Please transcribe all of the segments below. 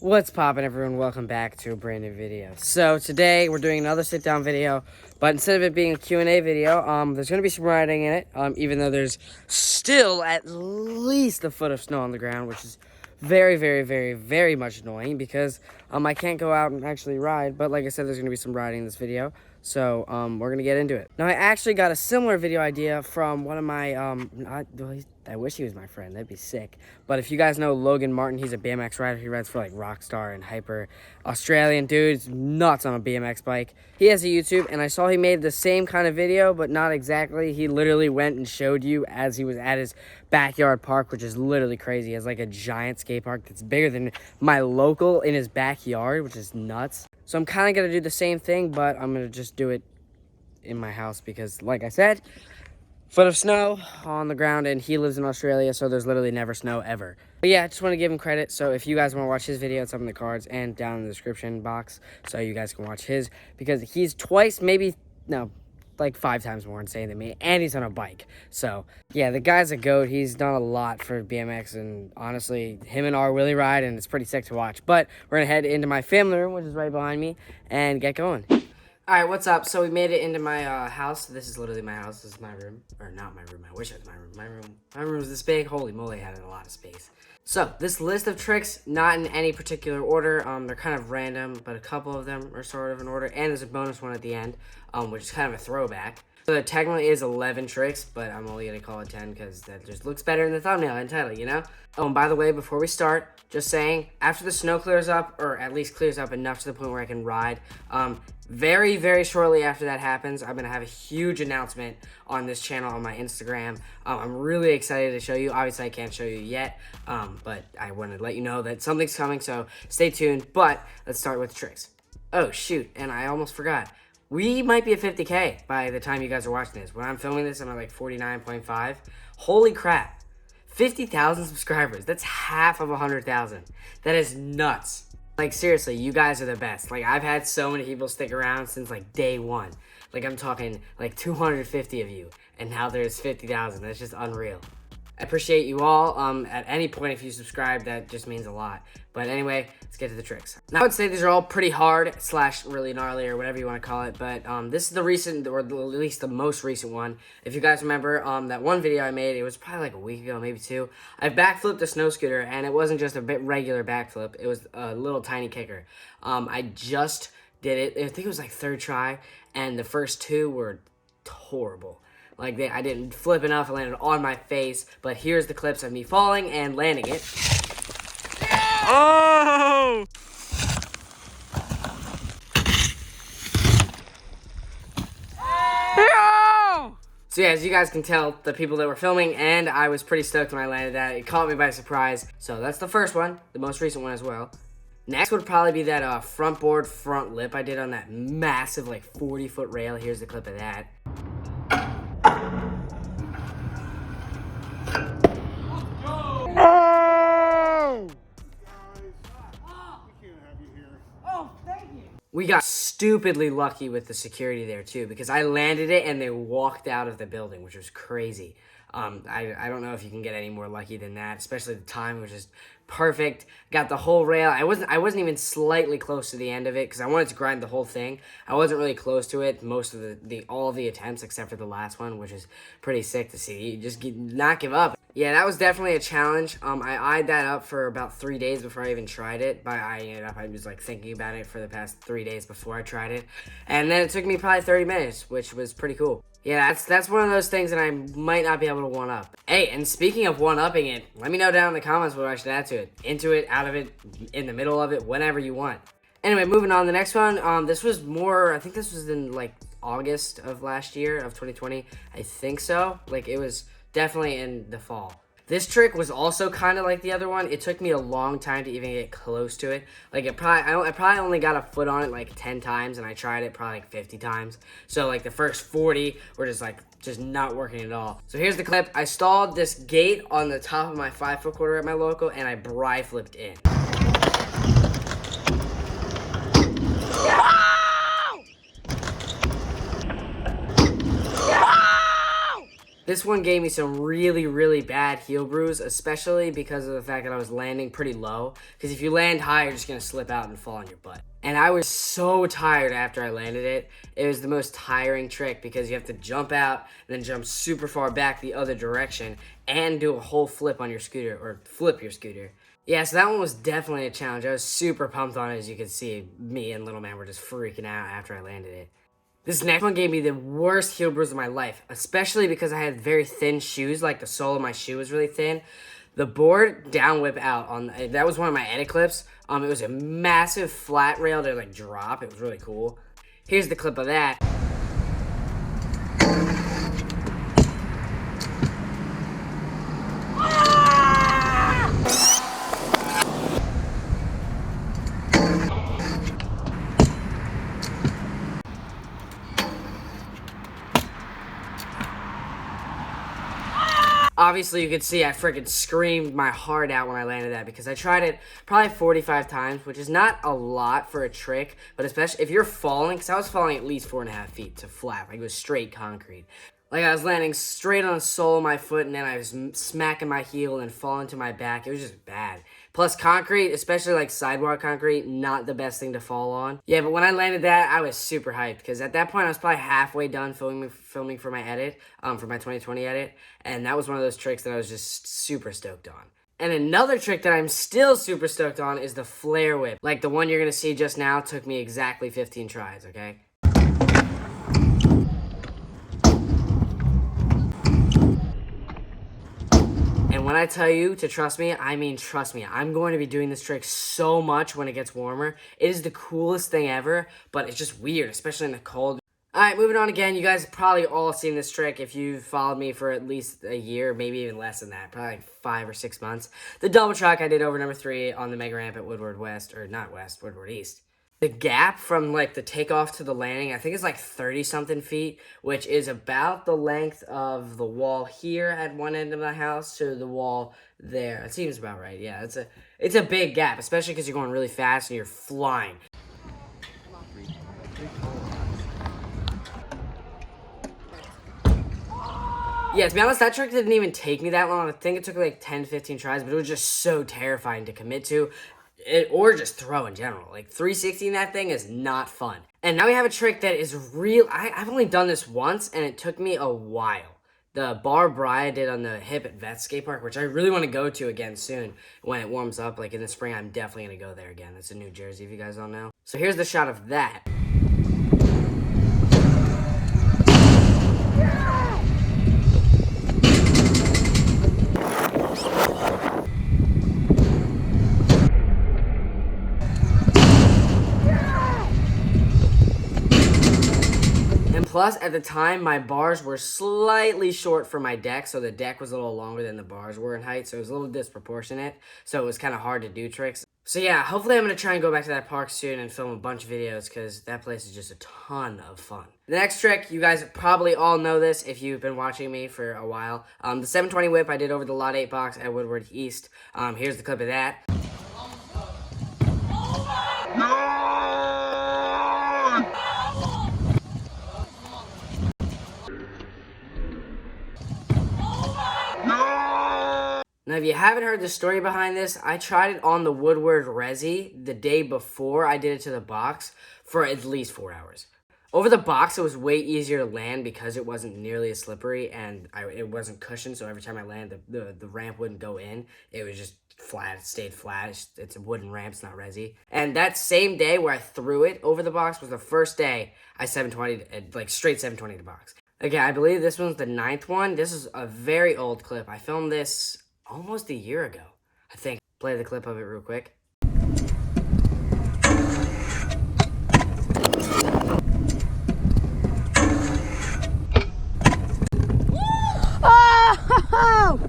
What's poppin', everyone? Welcome back to a brand new video. So today we're doing another sit down video, but instead of it being a Q&A video, there's gonna be some riding in it, even though there's still at least a foot of snow on the ground, which is very much annoying because I can't go out and actually ride. But like I said, there's gonna be some riding in this video, so we're gonna get into it. Now I actually got a similar video idea from one of my I wish he was my friend, that'd be sick. But if you guys know Logan Martin, he's a BMX rider. He rides for like Rockstar and Hyper. Australian dude, he's nuts on a BMX bike. He has a YouTube, and I saw he made the same kind of video, but not exactly. He literally went and showed you as he was at his backyard park, which is literally crazy. He has like a giant skate park that's bigger than my local in his backyard, which is nuts. So I'm kind of going to do the same thing, but I'm going to just do it in my house because, like I said, foot of snow on the ground, and he lives in Australia, so there's literally never snow ever. But yeah, I just want to give him credit. So if you guys want to watch his video, it's up in the cards and down in the description box, so you guys can watch his, because he's twice, maybe, no, like 5 times more insane than me, and he's on a bike. So yeah, the guy's a goat. He's done a lot for BMX, and honestly, him and R really ride, and it's pretty sick to watch. But we're gonna head into my family room, which is right behind me, and get going. Alright, what's up? So we made it into my house. This is literally my house. This is my room. Or not my room. I wish it was my room. My room is this big. Holy moly, I had a lot of space. So, this list of tricks, not in any particular order. They're kind of random, but a couple of them are sort of in order. And there's a bonus one at the end, which is kind of a throwback. So there technically is 11 tricks, but I'm only going to call it 10 because that just looks better in the thumbnail and title, you know? Oh, and by the way, before we start, just saying, after the snow clears up, or at least clears up enough to the point where I can ride, very shortly after that happens, I'm going to have a huge announcement on this channel, on my Instagram. I'm really excited to show you. Obviously, I can't show you yet, but I want to let you know that something's coming, so stay tuned. But let's start with the tricks. Oh, shoot, and I almost forgot. We might be at 50K by the time you guys are watching this. When I'm filming this, I'm at like 49.5. Holy crap. 50,000 subscribers. That's half of 100,000. That is nuts. Like, seriously, you guys are the best. Like, I've had so many people stick around since, like, day one. Like, I'm talking, like, 250 of you. And now there's 50,000. That's just unreal. I appreciate you all. At any point, if you subscribe, that just means a lot. But anyway, let's get to the tricks. Now, I would say these are all pretty hard / really gnarly, or whatever you want to call it. But this is the recent, or at least the most recent one. If you guys remember that one video I made, it was probably like a week ago, maybe 2. I backflipped a snow scooter, and it wasn't just a regular backflip. It was a little tiny kicker. I just did it. I think it was like 3rd try, and the first 2 were horrible. Like, I didn't flip enough, I landed on my face, but here's the clips of me falling and landing it. Oh! No! So yeah, as you guys can tell, the people that were filming, and I was pretty stoked when I landed that. It caught me by surprise. So that's the first one, the most recent one as well. Next would probably be that front board front lip I did on that massive, like, 40-foot rail. Here's the clip of that. We got stupidly lucky with the security there, too, because I landed it and they walked out of the building, which was crazy. I don't know if you can get any more lucky than that, especially the time was just perfect. Got the whole rail. I wasn't even slightly close to the end of it because I wanted to grind the whole thing. I wasn't really close to it most of all of the attempts except for the last one, which is pretty sick to see. You just not give up. Yeah, that was definitely a challenge. I eyed that up for about 3 days before I even tried it. By eyeing it up, I was like thinking about it for the past 3 days before I tried it. And then it took me probably 30 minutes, which was pretty cool. Yeah, that's one of those things that I might not be able to one-up. Hey, and speaking of one-upping it, let me know down in the comments what I should add to it. Into it, out of it, in the middle of it, whatever you want. Anyway, moving on. The next one, this was more, I think this was in, like, August of last year, of 2020. I think so. Like, it was definitely in the fall. This trick was also kind of like the other one. It took me a long time to even get close to it. Like, I probably only got a foot on it like 10 times, and I tried it probably like 50 times. So, like, the first 40 were just not working at all. So here's the clip. I stalled this gate on the top of my 5-foot quarter at my local, and I bri flipped in. This one gave me some really, really bad heel bruise, especially because of the fact that I was landing pretty low. Because if you land high, you're just going to slip out and fall on your butt. And I was so tired after I landed it. It was the most tiring trick because you have to jump out and then jump super far back the other direction and do a whole flip on your scooter, or flip your scooter. Yeah, so that one was definitely a challenge. I was super pumped on it, as you can see. Me and Little Man were just freaking out after I landed it. This next one gave me the worst heel bruise of my life, especially because I had very thin shoes, like the sole of my shoe was really thin. The board down whip out on that was one of my edit clips. It was a massive flat rail to like drop. It was really cool. Here's the clip of that. Obviously, you could see I freaking screamed my heart out when I landed that because I tried it probably 45 times, which is not a lot for a trick, but especially if you're falling, because I was falling at least 4.5 feet to flat, like it was straight concrete. Like I was landing straight on the sole of my foot, and then I was smacking my heel and falling to my back. It was just bad. Plus concrete, especially like sidewalk concrete, not the best thing to fall on. Yeah, but when I landed that, I was super hyped because at that point I was probably halfway done filming for my edit, for my 2020 edit, and that was one of those tricks that I was just super stoked on. And another trick that I'm still super stoked on is the flare whip. Like the one you're gonna see just now took me exactly 15 tries, okay? And when I tell you to trust me, I mean trust me. I'm going to be doing this trick so much when it gets warmer. It is the coolest thing ever, but it's just weird, especially in the cold. Alright, moving on again. You guys have probably all seen this trick if you've followed me for at least a year, maybe even less than that. Probably like 5 or 6 months. The double truck I did over number 3 on the mega ramp at Woodward West, or not West, Woodward East. The gap from like the takeoff to the landing, I think it's like 30-something feet, which is about the length of the wall here at one end of the house to the wall there. It seems about right. Yeah, it's a big gap, especially because you're going really fast and you're flying. Yeah, to be honest, that trick didn't even take me that long. I think it took like 10, 15 tries, but it was just so terrifying to commit to. Or just throw in general. Like 360 in that thing is not fun. And now we have a trick that is real. I've only done this once and it took me a while. The bar Bri did on the hip at Vet Skate Park, which I really want to go to again soon when it warms up. Like in the spring, I'm definitely going to go there again. It's in New Jersey, if you guys don't know. So here's the shot of that. Plus, at the time, my bars were slightly short for my deck, so the deck was a little longer than the bars were in height, so it was a little disproportionate, so it was kind of hard to do tricks. So yeah, hopefully I'm going to try and go back to that park soon and film a bunch of videos, because that place is just a ton of fun. The next trick, you guys probably all know this if you've been watching me for a while. The 720 whip I did over the Lot 8 box at Woodward East. Here's the clip of that. Now, if you haven't heard the story behind this, I tried it on the Woodward Resi the day before I did it to the box for at least 4 hours. Over the box, it was way easier to land because it wasn't nearly as slippery and it wasn't cushioned, so every time I landed, the ramp wouldn't go in. It was just flat. It stayed flat. It's a wooden ramp. It's not Resi. And that same day where I threw it over the box was the first day I 720'd, like straight 720 the box. Okay, I believe this one's the 9th one. This is a very old clip. I filmed this almost a year ago, I think. Play the clip of it real quick.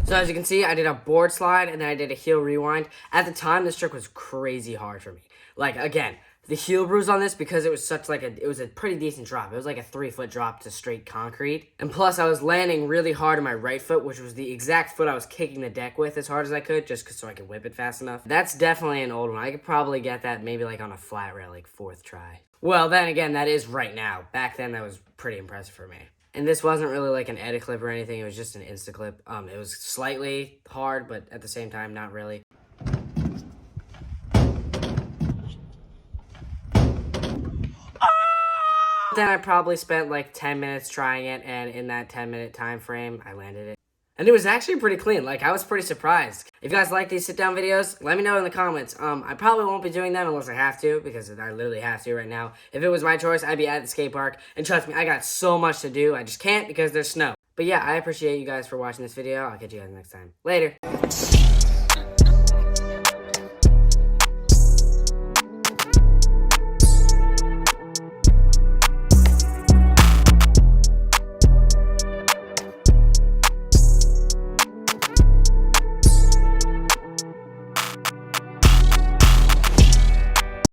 So as you can see, I did a board slide and then I did a heel rewind. At the time, this trick was crazy hard for me. Like, again, the heel bruise on this, because it was such like it was a pretty decent drop. It was like a 3-foot drop to straight concrete. And plus, I was landing really hard on my right foot, which was the exact foot I was kicking the deck with as hard as I could, just so I could whip it fast enough. That's definitely an old one. I could probably get that maybe like on a flat rail, like 4th try. Well, then again, that is right now. Back then, that was pretty impressive for me. And this wasn't really like an edit clip or anything. It was just an Insta clip. It was slightly hard, but at the same time, not really. Then I probably spent like 10 minutes trying it, and in that 10-minute time frame, I landed it. And it was actually pretty clean. Like, I was pretty surprised. If you guys like these sit-down videos, let me know in the comments. I probably won't be doing them unless I have to, because I literally have to right now. If it was my choice, I'd be at the skate park. And trust me, I got so much to do. I just can't because there's snow. But yeah, I appreciate you guys for watching this video. I'll catch you guys next time. Later.